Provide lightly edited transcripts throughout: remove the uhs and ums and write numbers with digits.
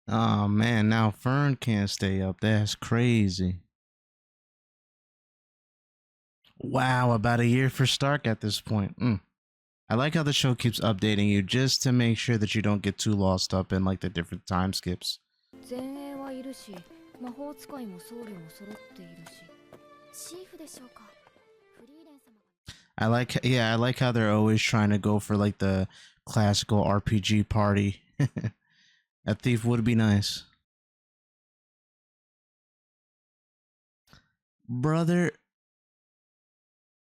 Oh man, now Fern can't stay up. That's crazy. Wow, about a year for Stark at this point. I like how the show keeps updating you just to make sure that you don't get too lost up in like the different time skips. I like how they're always trying to go for like the classical RPG party. A thief would be nice. Brother,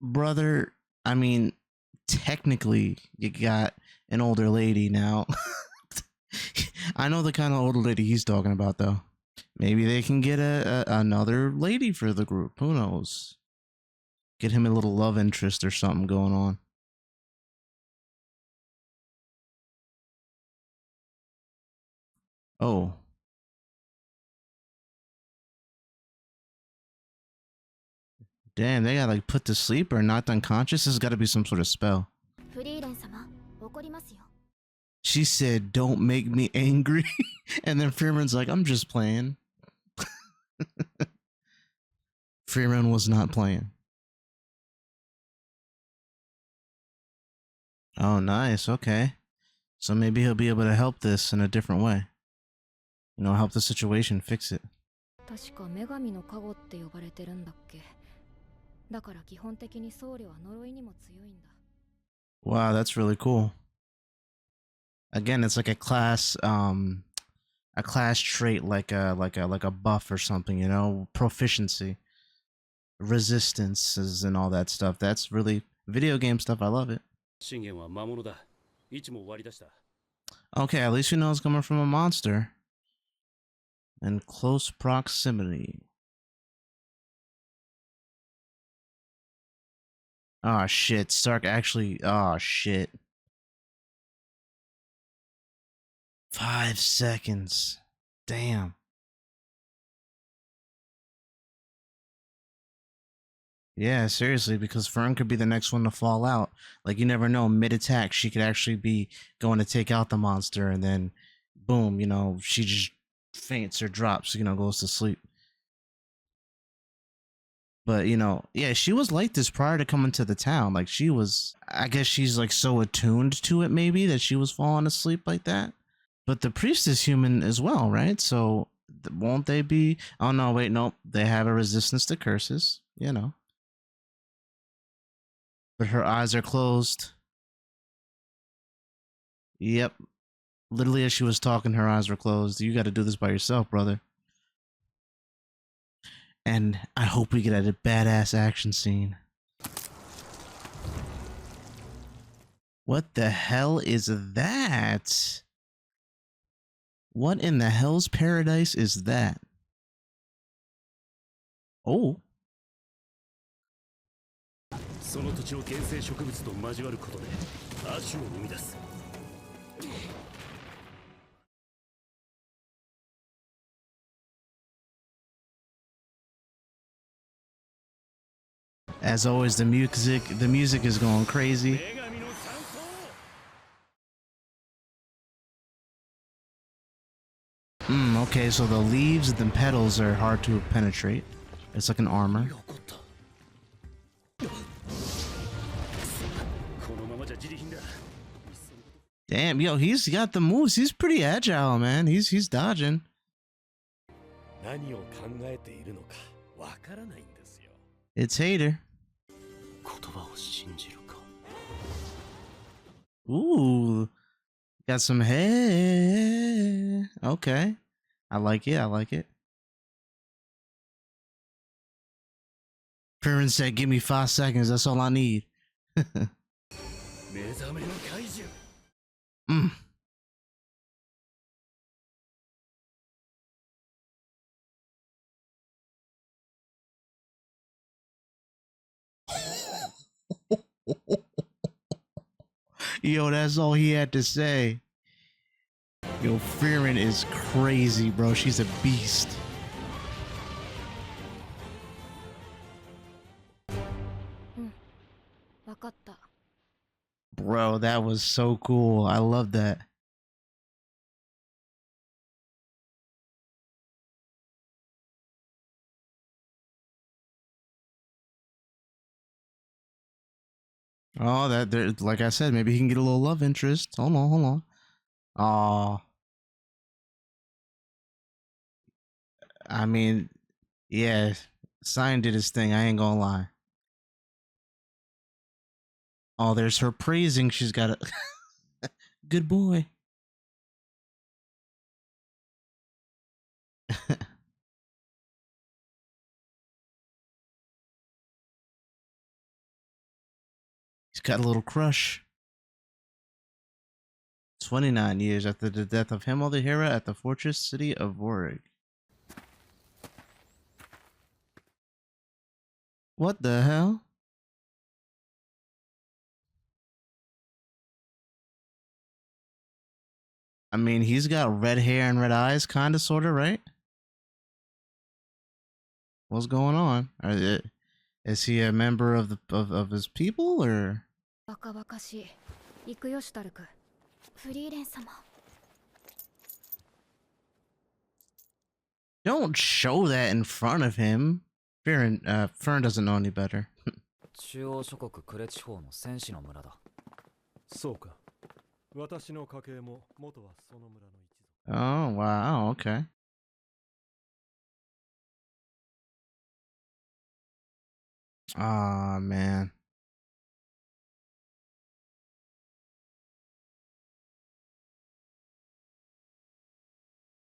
brother, I mean, technically, you got an older lady now. I know the kind of older lady he's talking about, though. Maybe they can get another lady for the group. Who knows? Get him a little love interest or something going on. Oh. Damn, they got like put to sleep or knocked unconscious? This has got to be some sort of spell. She said, "Don't make me angry." And then Frieren's like, "I'm just playing." Frieren was not playing. Oh, nice. Okay. So maybe he'll be able to help this in a different way. You know, help the situation, fix it. Wow, that's really cool. Again, it's like a class trait, like a buff or something, you know, proficiency, resistances and all that stuff. That's really video game stuff. I love it. Okay, at least you know it's coming from a monster. In close proximity. Oh shit, Stark actually, oh shit. 5 seconds. Damn. Yeah, seriously, because Fern could be the next one to fall out. Like, you never know, mid-attack, she could actually be going to take out the monster, and then, boom, you know, she just faints or drops, you know, goes to sleep. But, you know, yeah, she was like this prior to coming to the town. Like, she was, I guess she's, like, so attuned to it, maybe, that she was falling asleep like that. But the priest is human as well, right? So, won't they be... Oh, no, wait, nope. They have a resistance to curses, you know. But her eyes are closed. Yep. Literally, as she was talking, her eyes were closed. You got to do this by yourself, brother. And I hope we get a badass action scene. What the hell is that? What in the hell's paradise is that? Oh. As always, the music is going crazy. Okay, so the leaves and the petals are hard to penetrate. It's like an armor. Damn, yo, he's got the moves. He's pretty agile, man. He's dodging. It's Hater. Ooh, got some hair. Okay, I like it. I like it. Frieren said, "Give me 5 seconds. That's all I need." Yo, that's all he had to say. Yo, Frieren is crazy, bro. She's a beast. Bro, that was so cool. I love that. Oh, that there. Like I said, maybe he can get a little love interest. Hold on, hold on. Oh, I mean, yeah. Sign did his thing. I ain't gonna lie. Oh, there's her praising. She's got a good boy. He's got a little crush. 29 years after the death of Himmelhira at the fortress city of Vorig. What the hell? I mean, he's got red hair and red eyes, kind of, sort of, right? What's going on? Is he a member of of his people, or? バカバカしい。行くよ、シュタルク。フリーレン様。Don't show that in front of him. Frieren doesn't know any better. 中央諸国クレ地方の戦士の村だ。そうか。私の家系も元はその村の一族。 Oh, wow, okay. Ah, man.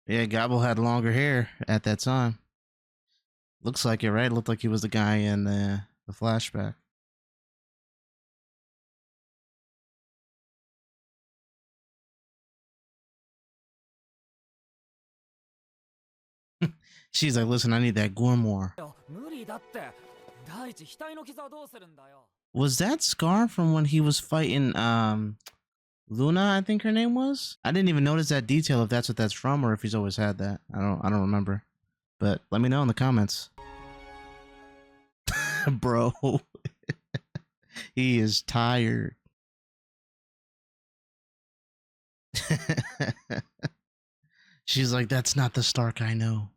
Yeah, Gobble had longer hair at that time. Looks like it, right? Looked like he was the guy in the flashback. She's like, listen, I need that Gormore. 無理だって。第一、額の傷はどうするんだよ。 Was that Scar from when he was fighting Luna, I think her name was? I didn't even notice that detail if that's what that's from or if he's always had that. I don't remember. But let me know in the comments. Bro. He is tired. She's like, that's not the Stark I know.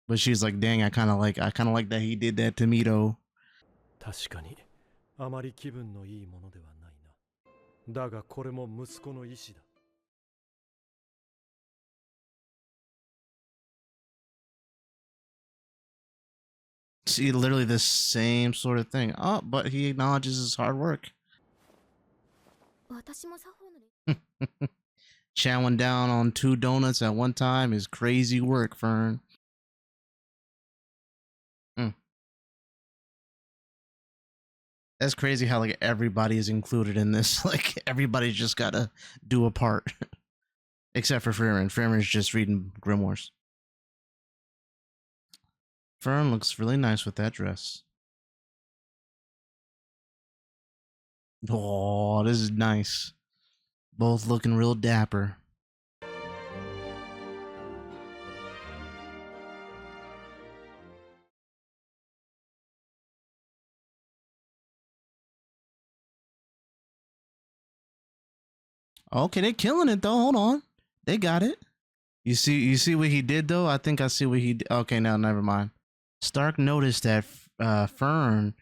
But she's like, dang, I kind of like that he did that to me though. 確かにあまり気分のいいものではないな。だがこれも息子の意志だ。 See, literally the same sort of thing. Oh, but he acknowledges his hard work. 私も作法の。Chowing down on 2 donuts at one time is crazy work, Fern. That's crazy how like everybody is included in this. Like everybody's just gotta do a part. Except for Frieren. Frieren's just reading grimoires. Fern looks really nice with that dress. Oh, this is nice. Both looking real dapper. Okay, they're killing it though. Hold on. They got it. You see what he did though? I think I see what he did. Okay, now never mind. Stark noticed that Fern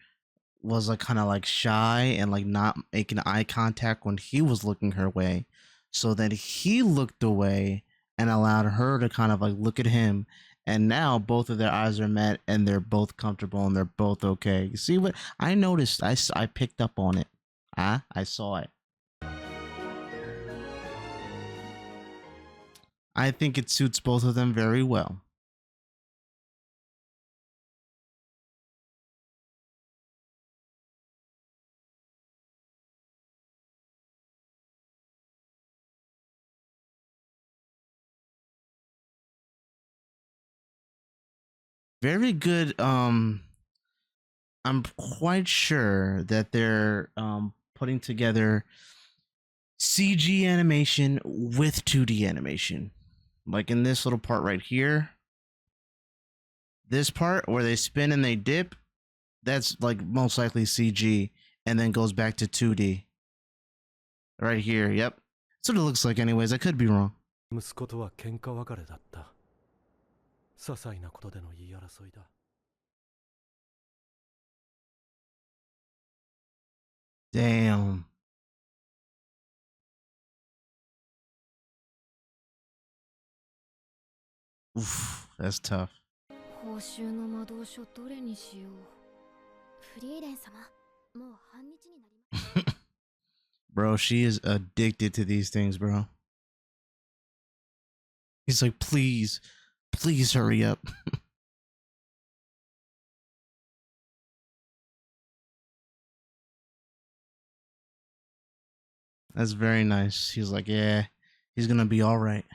was like kind of like shy and like not making eye contact when he was looking her way. So then he looked away and allowed her to kind of like look at him. And now both of their eyes are met and they're both comfortable and they're both okay. You see what I noticed? I picked up on it. I saw it. I think it suits both of them very well. Very good. I'm quite sure that they're putting together CG animation with 2D animation. Like in this little part right here. This part where they spin and they dip, that's like most likely CG and then goes back to 2D. Right here, yep. That's what it looks like anyways. I could be wrong. 息子とは喧嘩別れだった。些細なことでの言い争いだ。Damn. Oof, that's tough. 報酬の魔導書どれにしよう。フリーレン様、もう半日になりま Bro, she is addicted to these things, bro. He's like, please, please hurry up. That's very nice. He's like, yeah, he's gonna be all right.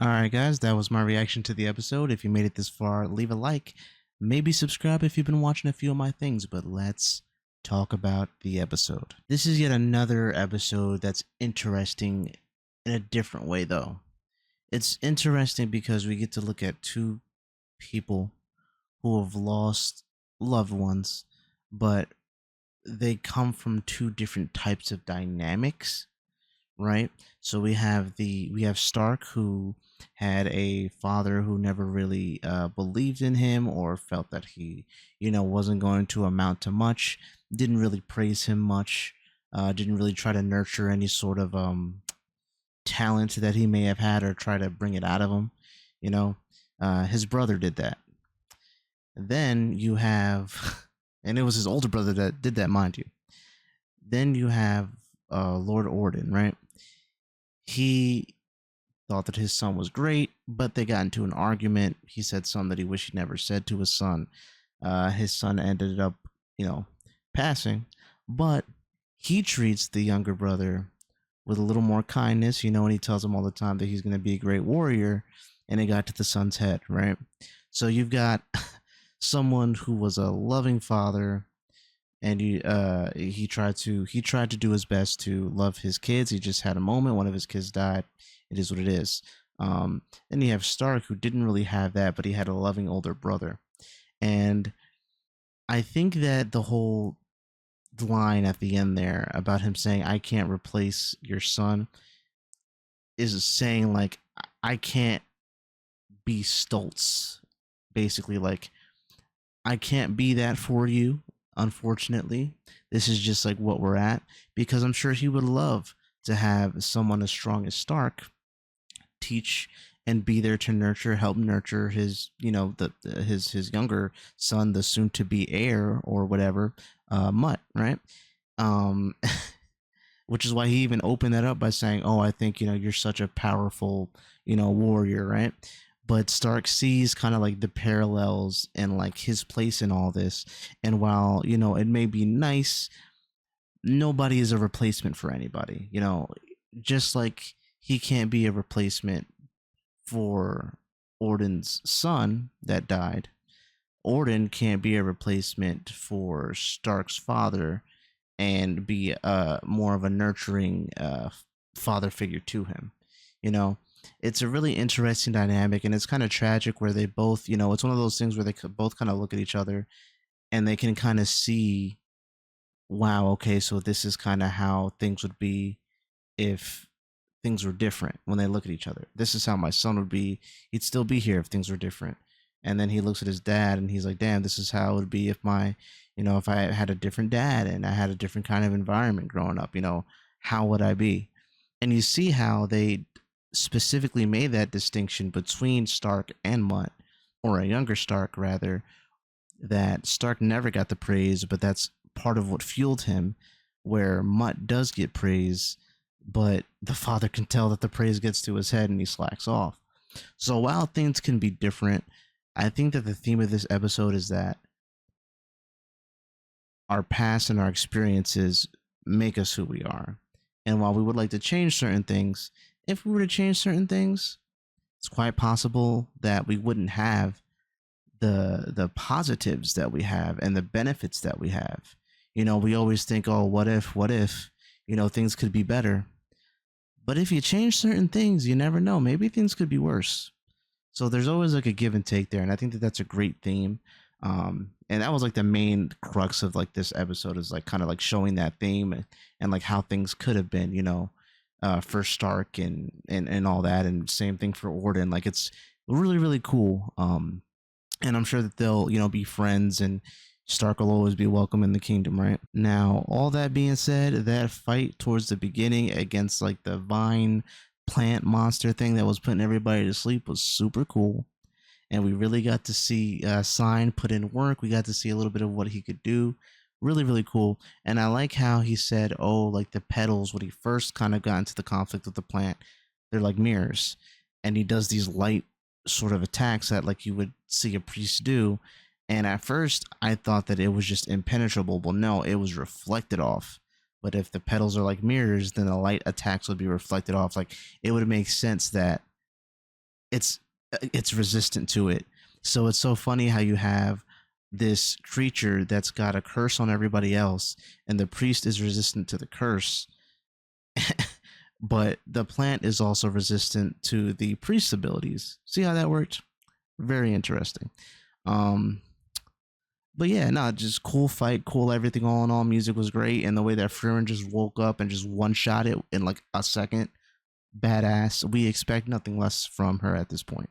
All right, guys, that was my reaction to the episode. If you made it this far, leave a like. Maybe subscribe if you've been watching a few of my things, but let's talk about the episode. This is yet another episode that's interesting in a different way, though. It's interesting because we get to look at two people who have lost loved ones, but they come from two different types of dynamics, right? So we have Stark, who had a father who never really believed in him or felt that he wasn't going to amount to much, didn't really praise him much, didn't really try to nurture any sort of talent that he may have had or try to bring it out of him. His brother did that. Then you have and it was his older brother that did that, mind you. Then you have Lord Orden, right? He thought that his son was great, but they got into an argument. He said something that he wished he never said to his son. His son ended up, passing, but he treats the younger brother with a little more kindness, and he tells him all the time that he's going to be a great warrior, and it got to the son's head, right? So you've got someone who was a loving father, and he tried to do his best to love his kids. He just had a moment. One of his kids died. It is what it is. Then you have Stark, who didn't really have that, but he had a loving older brother. And I think that the whole line at the end there about him saying, "I can't replace your son," is saying, like, I can't be Stoltz. Basically, like, I can't be that for you, unfortunately. This is just like what we're at, because I'm sure he would love to have someone as strong as Stark teach and be there to help nurture his, his younger son, the soon to be heir or whatever, Mutt, right? Which is why he even opened that up by saying, "Oh, I think, you're such a powerful, warrior," right? But Stark sees kind of like the parallels and like his place in all this. And while, it may be nice, nobody is a replacement for anybody, just like he can't be a replacement for Orden's son that died. Orden can't be a replacement for Stark's father and be more of a nurturing father figure to him. It's a really interesting dynamic, and it's kind of tragic where they both, it's one of those things where they both kind of look at each other and they can kind of see, wow, okay, so this is kind of how things would be if things were different. When they look at each other, this is how my son would be. He'd still be here if things were different. And then he looks at his dad and he's like, damn, this is how it would be if if I had a different dad and I had a different kind of environment growing up, how would I be? And you see how they specifically made that distinction between Stark and Mutt, or a younger Stark rather, that Stark never got the praise, but that's part of what fueled him, where Mutt does get praise, but the father can tell that the praise gets to his head and he slacks off. So while things can be different, I think that the theme of this episode is that our past and our experiences make us who we are. And while we would like to change certain things, if we were to change certain things, it's quite possible that we wouldn't have the positives that we have and the benefits that we have. We always think, oh, what if, things could be better. But if you change certain things, you never know. Maybe things could be worse. So there's always like a give and take there. And I think that that's a great theme. And that was like the main crux of like this episode, is like kind of like showing that theme and like how things could have been, for Stark and all that. And same thing for Orden. Like, it's really, really cool. And I'm sure that they'll, be friends and, Stark will always be welcome in the kingdom, right? Now, all that being said, that fight towards the beginning against like the vine plant monster thing that was putting everybody to sleep was super cool. And we really got to see Sign put in work. We got to see a little bit of what he could do. Really, really cool. And I like how he said, oh, like the petals, when he first kind of got into the conflict with the plant, they're like mirrors. And he does these light sort of attacks that like you would see a priest do. And at first, I thought that it was just impenetrable. Well, no, it was reflected off. But if the petals are like mirrors, then the light attacks would be reflected off. Like it would make sense that it's resistant to it. So it's so funny how you have this creature that's got a curse on everybody else, and the priest is resistant to the curse. But the plant is also resistant to the priest's abilities. See how that worked? Very interesting. But yeah, no, just cool fight, cool everything all in all. Music was great, and the way that Frieren just woke up and just one shot it in like a second, badass. We expect nothing less from her at this point.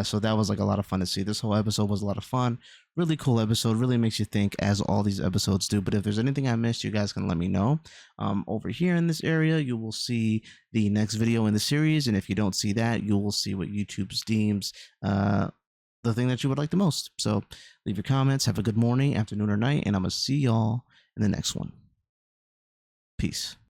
So that was like a lot of fun to see. This whole episode was a lot of fun. Really cool episode. Really makes you think, as all these episodes do. But if there's anything I missed, you guys can let me know. Over here in this area, you will see the next video in the series, and if you don't see that, you will see what YouTube deems the thing that you would like the most. So leave your comments. Have a good morning, afternoon, or night, and I'm gonna see y'all in the next one. Peace.